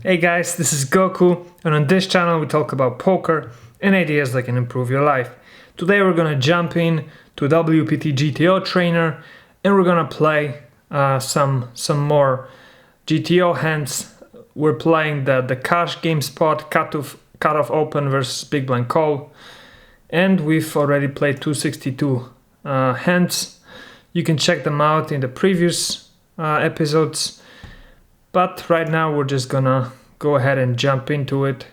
Hey guys, this is Goku, and on this channel we talk about poker and ideas that can improve your life. Today we're gonna jump in to WPT GTO trainer and we're gonna play some more GTO hands. We're playing the cash game spot, cut off open versus big blind call, and we've already played 262 hands. You can check them out in the previous episodes. But right now we're just gonna go ahead and jump into it.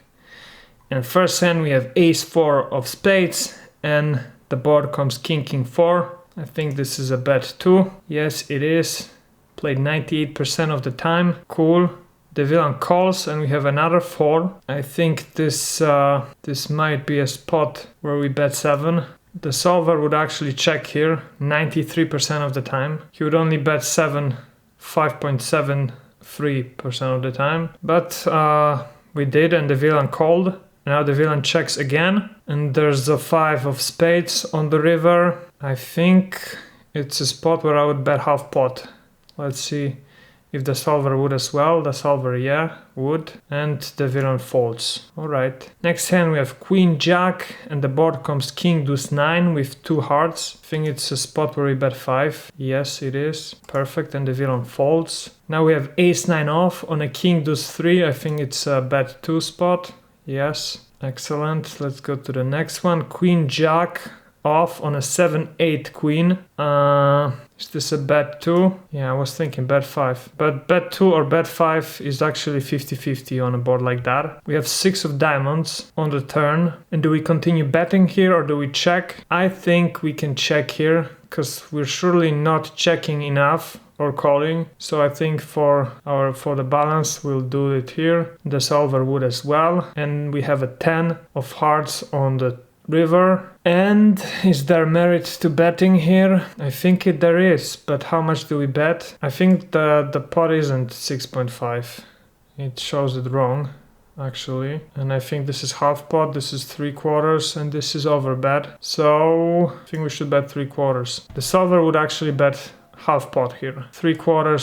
And first hand we have ace 4 of spades and the board comes king 4. I think this is a bet too. Yes, it is. Played 98% of the time. Cool. The villain calls and we have another 4. I think this might be a spot where we bet 7. The solver would actually check here 93% of the time. He would only bet 7, 5.73% of the time, but we did, and the villain called. Now the villain checks again, and there's a 5 of spades on the river. I think it's a spot where I would bet half pot. Let's see if the solver would as well. The solver, yeah, would, and the villain folds. All right. Next hand we have queen jack, and the board comes king deuce 9 with 2 hearts. I think it's a spot where we bet 5. Yes, it is. Perfect, and the villain folds. Now we have ace 9 off on a king deuce 3. I think it's a bet 2 spot. Yes, excellent. Let's go to the next one. Queen jack off on a 7-8 queen. Is this a bet 2? Yeah, I was thinking bet 5. But bet 2 or bet 5 is actually 50-50 on a board like that. We have 6 of diamonds on the turn. And do we continue betting here or do we check? I think we can check here because we're surely not checking enough or calling. So I think for the balance we'll do it here. The solver would as well. And we have a 10 of hearts on the river. And is there merit to betting here? I think there is, but how much do we bet? I think the pot isn't 6.5. It shows it wrong, actually. And I think this is half pot, this is 3/4, and this is over bet. So I think we should bet 3/4. The solver would actually bet half pot here. 3/4,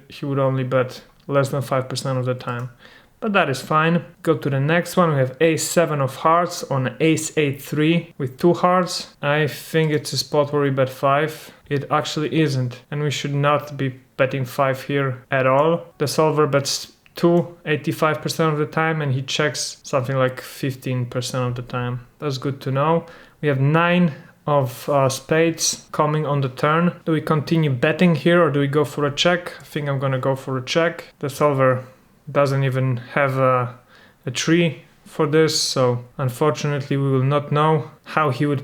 he would only bet less than 5% of the time. But that is fine. Go to the next one. We have ace 7 of hearts on ace 8 3 with 2 hearts. I think it's a spot where we bet 5. It actually isn't, and we should not be betting 5 here at all. The solver bets 2 85% of the time, and he checks something like 15% of the time. That's good to know. We have 9 of spades coming on the turn. Do we continue betting here or do we go for a check? I think I'm gonna go for a check. The solver doesn't even have a tree for this, so unfortunately we will not know how he would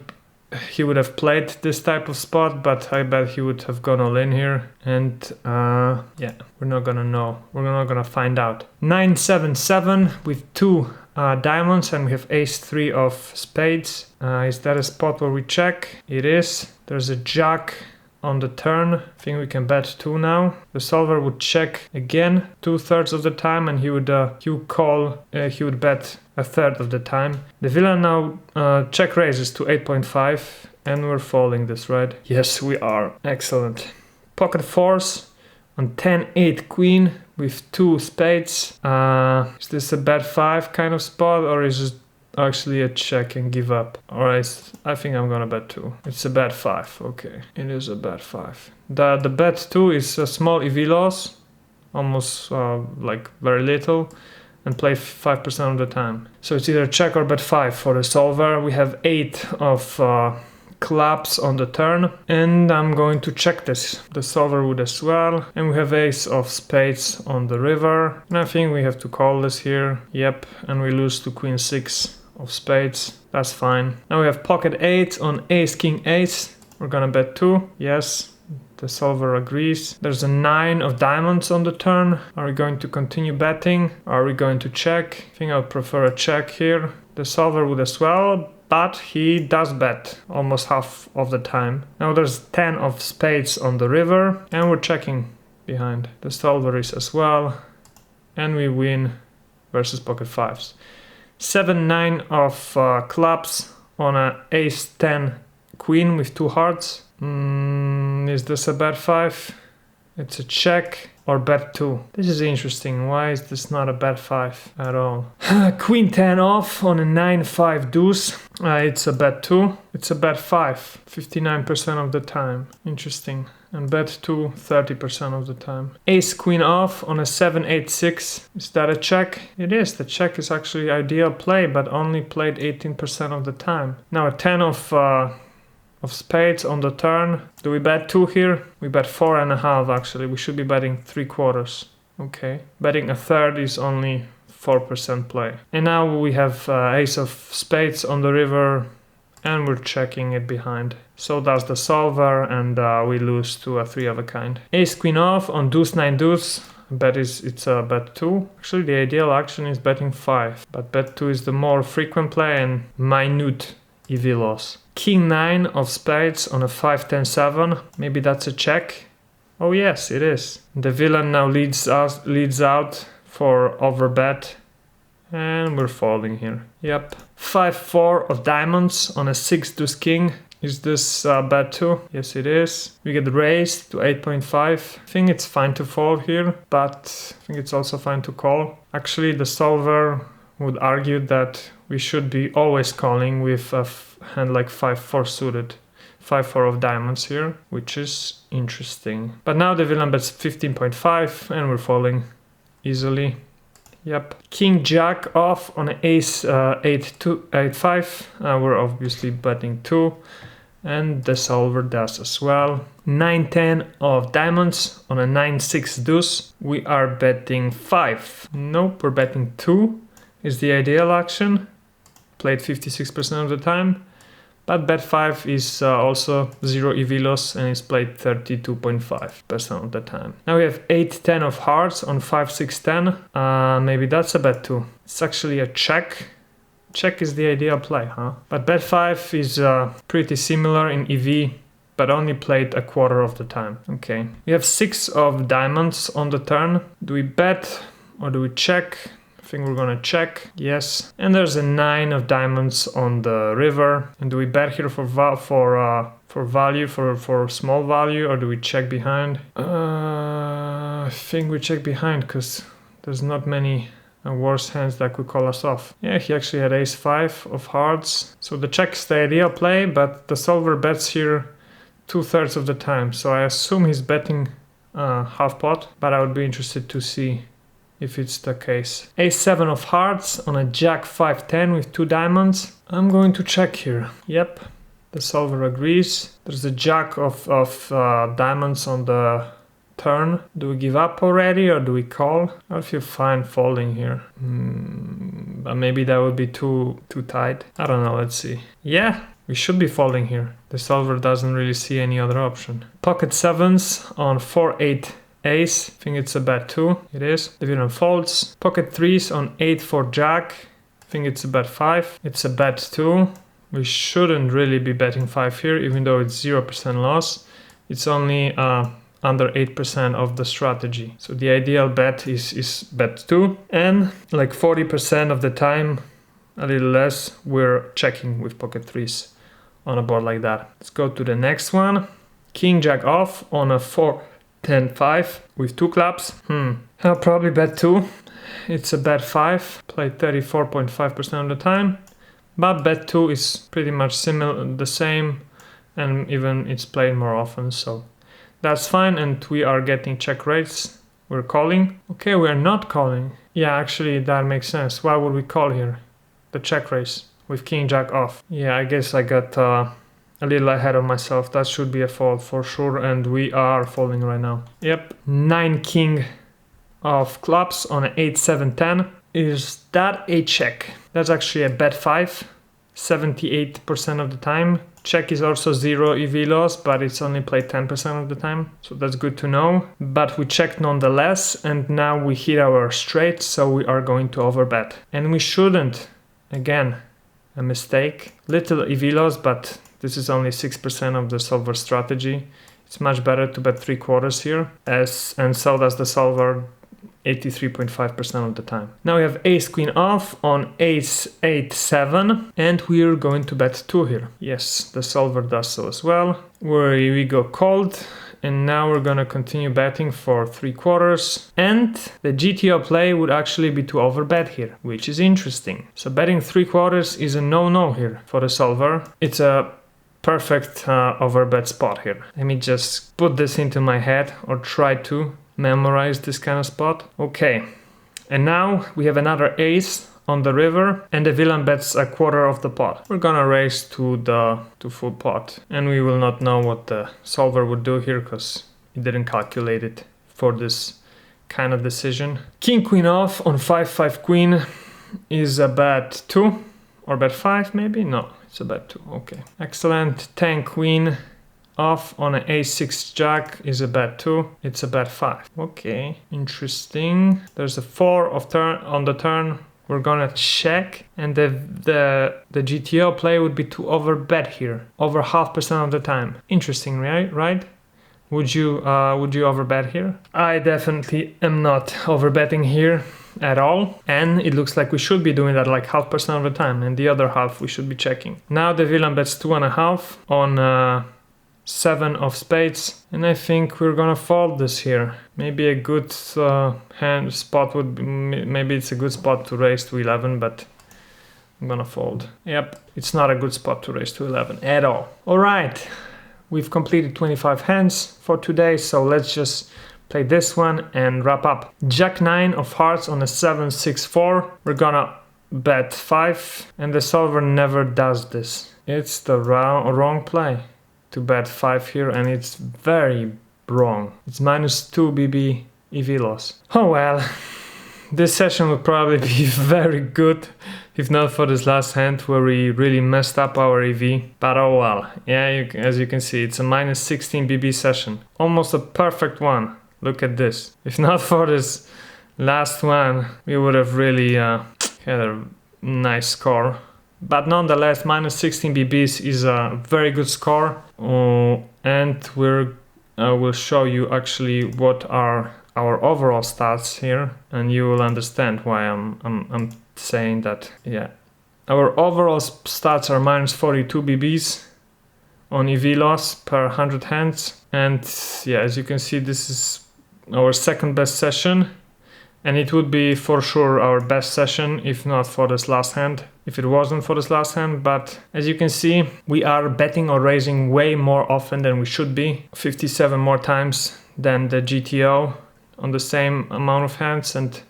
have played this type of spot, but I bet he would have gone all in here, and yeah, we're not gonna know. We're not gonna find out. 9-7-7 with 2 diamonds, and we have ace 3 of spades. Is that a spot where we check? It is. There's a jack on the turn. I think we can bet 2 now. The solver would check again 2/3 of the time, and he would call. He would bet 1/3 of the time. The villain now check raises to 8.5, and we're folding this, right? Yes, we are. Excellent. Pocket fours on 10-8 queen with 2 spades. Is this a bet 5 kind of spot, or is it actually a check and give up? Alright, I think I'm gonna bet 2. It's a bet 5. Okay, it is a bet 5. The bet 2 is a small EV loss, almost like very little, and play 5% of the time. So it's either check or bet 5 for the solver. We have 8 of clubs on the turn, and I'm going to check this. The solver would as well, and we have ace of spades on the river, and I think we have to call this here. Yep, and we lose to queen 6 of spades. That's fine. Now we have pocket 8 on ace king ace. We're gonna bet 2. Yes, the solver agrees. There's a 9 of diamonds on the turn. Are we going to continue betting? Are we going to check? I think I would prefer a check here. The solver would as well, but he does bet almost half of the time. Now there's 10 of spades on the river, and we're checking behind. The solver is as well, and we win versus pocket 5s. 7-9 of clubs on a ace 10 queen with 2 hearts. Is this a bet 5? It's a check. or bet 2? This is interesting. Why is this not a bet 5 at all? Queen 10 off on a 9-5 deuce. It's a bet 2. It's a bet 5, 59% of the time. Interesting. And bet 2, 30% of the time. Ace queen off on a 7-8-6. Is that a check? It is. The check is actually ideal play, but only played 18% of the time. Now a 10 of spades on the turn. Do we bet 2 here? We bet 4.5 actually. We should be betting 3/4. Okay. Betting a third is only 4% play. And now we have ace of spades on the river, and we're checking it behind. So does the solver, and we lose to a 3 of a kind. Ace queen off on deuce 9 deuce. It's a bet 2. Actually, the ideal action is betting 5, but bet 2 is the more frequent play and minute EV loss. King 9 of spades on a 5-10-7. Maybe that's a check. Oh yes, it is. The villain now leads out for overbet, and we're folding here. Yep. 5-4 of diamonds on a 6 deuce king. Is this bet 2? Yes, it is. We get raised to 8.5. I think it's fine to fold here, but I think it's also fine to call. Actually, the solver would argue that we should be always calling with a hand like 5-4 suited. 5-4 of diamonds here, which is interesting. But now the villain bets 15.5 and we're folding easily. Yep. King jack off on an ace 8-5. We're obviously betting 2. And the solver does as well. 9-10 of diamonds on a 9-6 deuce. We are betting 5. Nope, we're betting 2. Is the ideal action. Played 56% of the time. But bet 5 is also 0 EV loss and is played 32.5% of the time. Now we have 8-10 of hearts on 5-6-10. Maybe that's a bet 2. It's actually a check. Check is the ideal play, huh? But bet 5 is pretty similar in EV, but only played a quarter of the time. Okay. We have 6 of diamonds on the turn. Do we bet or do we check? I think we're gonna check. Yes. And there's a 9 of diamonds on the river. And do we bet here for value, for small value, or do we check behind? I think we check behind because there's not many worse hands that could call us off. Yeah, he actually had ace 5 of hearts. So the check is the ideal play, but the solver bets here 2/3 of the time. So I assume he's betting half pot, but I would be interested to see if it's the case. Ace 7 of hearts on a jack 5-10 with 2 diamonds. I'm going to check here. Yep, the solver agrees. There's a jack of diamonds on the turn. Do we give up already or do we call? I feel fine folding here. But maybe that would be too tight. I don't know, let's see. Yeah, we should be folding here. The solver doesn't really see any other option. Pocket 7s on 4-8 ace. I think it's a bet 2. It is. The villain folds. Pocket 3s on 8-4 jack. I think it's a bet 5. It's a bet 2. We shouldn't really be betting 5 here, even though it's 0% loss. It's only under 8% of the strategy. So the ideal bet is bet 2. And like 40% of the time, a little less, we're checking with pocket 3s on a board like that. Let's go to the next one. King jack off on a 4-10-5 with 2 clubs. I'll probably bet 2. It's a bet 5, played 34.5% of the time. But bet 2 is pretty much the same, and even it's played more often, so that's fine. And we are getting check rates. We're calling. Okay, we are not calling. Yeah, actually that makes sense. Why would we call here? The check raise with king jack off. Yeah, I guess I got a little ahead of myself. That should be a fold for sure, and we are folding right now. Yep, 9 king of clubs on an 8-7-10. Is that a check? That's actually a bet 5, 78% of the time. Check is also 0 EV loss, but it's only played 10% of the time. So that's good to know. But we checked nonetheless, and now we hit our straight, so we are going to overbet. And we shouldn't. Again, a mistake. Little EV loss, but this is only 6% of the solver strategy. It's much better to bet 3/4 here, and so does the solver 83.5% of the time. Now we have ace queen off on ace 8-7, and we're going to bet 2 here. Yes, the solver does so as well. Where we go cold, and now we're gonna continue betting for 3/4, and the GTO play would actually be to overbet here, which is interesting. So betting 3/4 is a no-no here for the solver. It's a perfect overbet spot here. Let me just put this into my head, or try to memorize this kind of spot. Okay, and now we have another ace on the river, and the villain bets a quarter of the pot. We're gonna raise to full pot, and we will not know what the solver would do here because it didn't calculate it for this kind of decision. King queen off on 5-5 queen is a bet 2, or bet 5 maybe? No, it's a bet 2. Okay, excellent. 10 queen off on an a6 jack is a bet 2. It's a bet 5. Okay, interesting. There's a 4 of turn on the turn. We're gonna check, and the GTO play would be to overbet here, over 0.5% of the time. Interesting, right? Would you overbet here? I definitely am not overbetting here at all, and it looks like we should be doing that like 0.5% of the time, and the other half we should be checking. Now the villain bets 2.5 on 7 of spades, and I think we're gonna fold this here. Maybe a good hand spot would be, maybe it's a good spot to raise to 11, but I'm gonna fold. Yep, it's not a good spot to raise to 11 at all. All right, we've completed 25 hands for today, so let's just play this one and wrap up. Jack 9 of hearts on a 7-6-4. We're gonna bet 5, and the solver never does this. It's the wrong play to bet 5 here, and it's very wrong. It's -2 BB EV loss. Oh well, this session would probably be very good if not for this last hand where we really messed up our EV. But oh well, yeah, as you can see, it's a -16 BB session. Almost a perfect one. Look at this. If not for this last one, we would have really had a nice score. But nonetheless, -16 BBs is a very good score, and I will show you actually what are our overall stats here, and you will understand why I'm saying that. Yeah, our overall stats are -42 BBs on EV loss per 100 hands, and yeah, as you can see, this is our second best session. And it would be for sure our best session if not for this last hand, if it wasn't for this last hand. But as you can see, we are betting or raising way more often than we should be. 57 more times than the GTO on the same amount of hands, and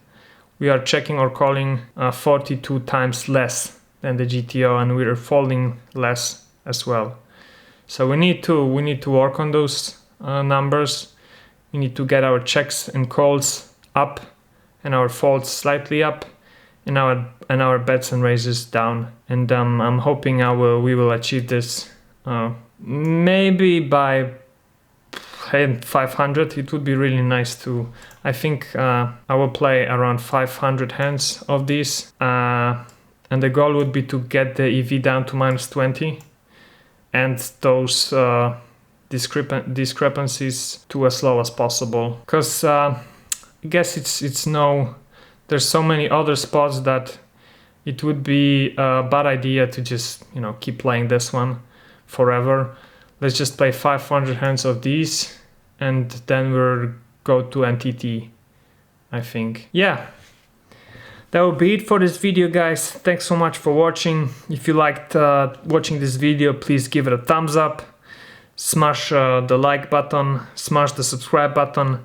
we are checking or calling 42 times less than the GTO, and we are folding less as well. So we need to work on those numbers. We need to get our checks and calls up, and our folds slightly up, and our bets and raises down. And I'm hoping we will achieve this maybe by 500. It would be really nice to. I think I will play around 500 hands of these, and the goal would be to get the EV down to -20, and those discrepancies to as low as possible. Because I guess there's so many other spots that it would be a bad idea to just, keep playing this one forever. Let's just play 500 hands of these, and then we'll go to NTT, I think. Yeah, that will be it for this video, guys. Thanks so much for watching. If you liked watching this video, please give it a thumbs up, smash the like button, smash the subscribe button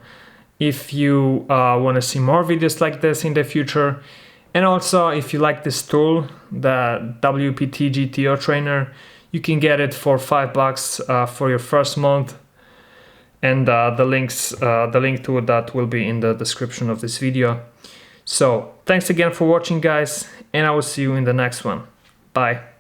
if you want to see more videos like this in the future. And also, if you like this tool, the WPT GTO trainer, you can get it for $5 for your first month, and the link to that will be in the description of this video. So thanks again for watching, guys, and I will see you in the next one. Bye.